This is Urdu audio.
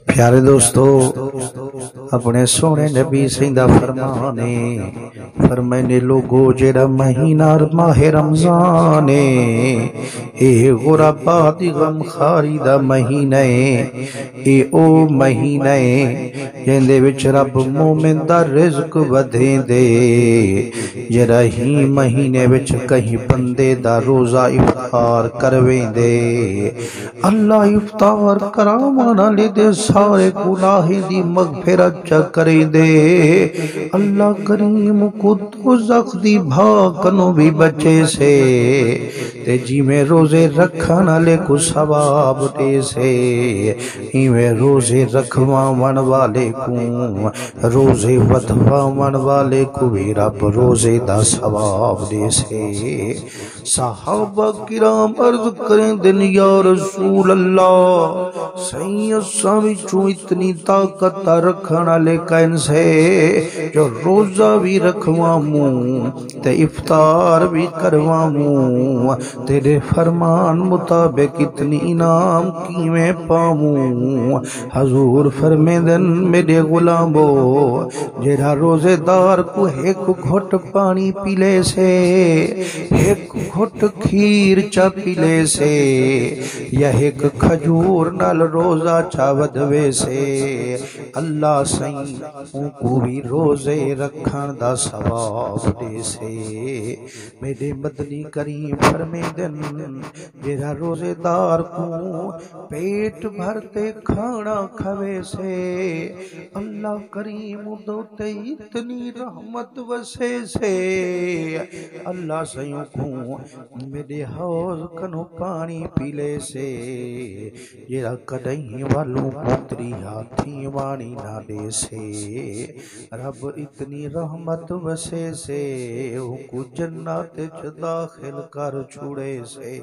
پیارے دوستو، اپنے سونے نبی سیدہ فرمانے فرمائنے لوگو جڑا مہینہ ماہ رمضان اے غربا دی غم خاری دا مہینہ اے او مہینہ جندے وچ رب مومن دا رزق ودھیں دے، جڑا ہی مہینے وچ کہیں بندے دا روزہ افطار کرویں دے، اللہ افطار کراوانا لے دے سارے گناہ دی مغفرت چا کرے دے، اللہ کریم کو دوزخ دی بھاکنوں بھی بچے سے تے جی میں روزے رکھنا لے کو ثواب دے سے، ہی میں روزے رکھواں والے کو روزے ودھواں والے کو بھی رب روزے دا ثواب دے سے۔ صحابہ کرام عرض کریں دن یا رسول اللہ، سید سامچوں اتنی طاقت رکھنا لے کین سے جو روزہ بھی رکھواموں تے افطار بھی کرواموں، تیرے فرمان مطابق اتنی انعام کی میں پاموں۔ حضور فرمے دن میرے غلامو، جیڑا روزے دار کو ایک گھٹ پانی پیلے سے، ایک گھٹ کھیر چا پیلے سے، یا ایک کھجور نال روزہ چا ودوے سے، اللہ سائیں ان کو بھی روزے رکھن دا ثواب دے سے۔ میرے مدنی کریم فرمے دن جیڑا روزے دار کو پیٹ بھرتے کھانا کھوے سے، اللہ کریم دوتے اتنی رحمت وسے سے، اللہ سائیں کو میرے حوض کنو پانی پیلے سے، جیڑا کدہیں والوں پتری ہاتھی وانی نہ دے سے، رب اتنی رحمت وسے سے ان کو جنت چ داخل کر چھوڑے سے۔